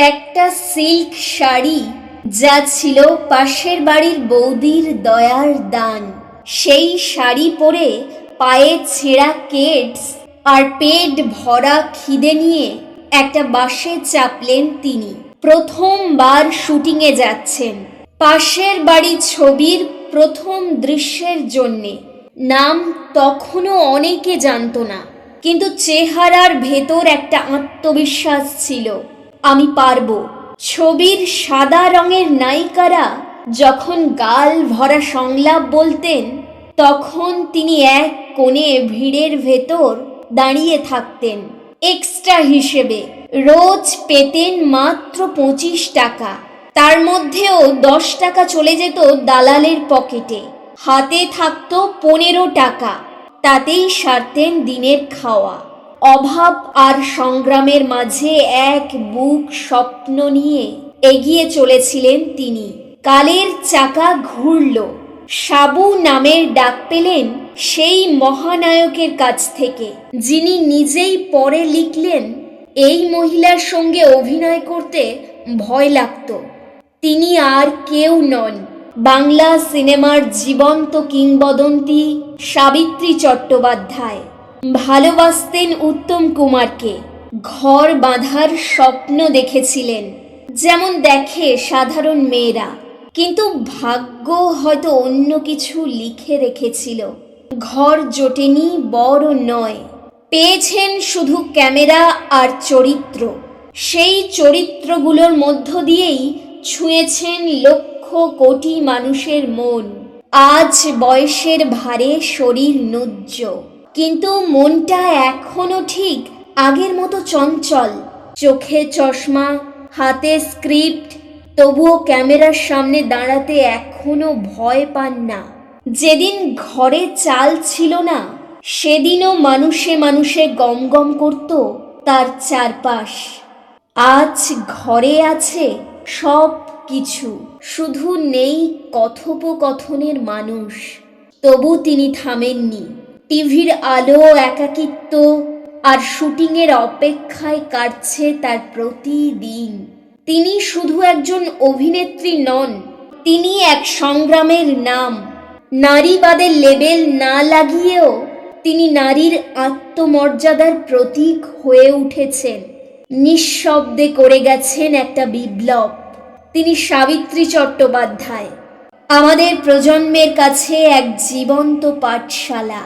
একটা সিল্ক শাড়ি যা ছিল পাশের বাড়ির বৌদির দয়ার দান। সেই শাড়ি পরে পায়ে ছেঁড়া কেডস আর পেট ভরা খিদে নিয়ে একটা বাসে চাপলেন তিনি। প্রথমবার শুটিংয়ে যাচ্ছেন। পাশের বাড়ির ছবির প্রথম দৃশ্যের জন্যে। নাম তখনও অনেকে জানতো না, কিন্তু চেহারার ভেতর একটা আত্মবিশ্বাস ছিল, আমি পারবো। ছবির সাদা রঙের নায়িকারা যখন গাল ভরা সংলাপ বলতেন, তখন তিনি এক কোণে ভিড়ের ভেতর দাঁড়িয়ে থাকতেন। এক্সট্রা হিসেবে রোজ পেতেন মাত্র 25 টাকা। তার মধ্যেও 10 টাকা চলে যেত দালালের পকেটে। হাতে থাকতো 15 টাকা। তাতেই সারতেন দিনের খাওয়া। অভাব আর সংগ্রামের মাঝে এক বুক স্বপ্ন নিয়ে এগিয়ে চলেছিলেন তিনি। কালের চাকা ঘুরল। সাবু নামের ডাক পেলেন সেই মহানায়কের কাছ থেকে, যিনি নিজেই পরে লিখলেন, এই মহিলার সঙ্গে অভিনয় করতে ভয় লাগতো। তিনি আর কেউ নন, বাংলা সিনেমার জীবন্ত কিংবদন্তি সাবিত্রী চট্টোপাধ্যায়। ভালোবাসতেন উত্তম কুমারকে। ঘর বাঁধার স্বপ্ন দেখেছিলেন, যেমন দেখে সাধারণ মেয়েরা। কিন্তু ভাগ্য হয়তো অন্য কিছু লিখে রেখেছিল। ঘর জোটেনি, বড় নয়। পেয়েছেন শুধু ক্যামেরা আর চরিত্র। সেই চরিত্রগুলোর মধ্য দিয়েই ছুঁয়েছেন লক্ষ কোটি মানুষের মন। আজ বয়সের ভারে শরীর নুজ্জ, কিন্তু মনটা এখনো ঠিক আগের মতো চঞ্চল। চোখে চশমা, হাতে স্ক্রিপ্ট, তবুও ক্যামেরার সামনে দাঁড়াতে এখনো ভয় পান না। যেদিন ঘরে চাল ছিল না, সেদিনও মানুষে মানুষে গম গম করত তার চারপাশ। আজ ঘরে আছে সব কিছু, শুধু নেই কথোপকথনের মানুষ। তবু তিনি থামেননি। টিভির আলো, একাকিত্ব আর শুটিংয়ের অপেক্ষায় কাটছে তার প্রতিদিন। তিনি শুধু একজন অভিনেত্রী নন, তিনি এক সংগ্রামের নাম। নারীবাদের লেবেল না লাগিয়েও তিনি নারীর আত্মমর্যাদার প্রতীক হয়ে উঠেছেন। নিঃশব্দে করে গেছেন একটা বিপ্লব। তিনি সাবিত্রী চট্টোপাধ্যায়, আমাদের প্রজন্মের কাছে এক জীবন্ত পাঠশালা।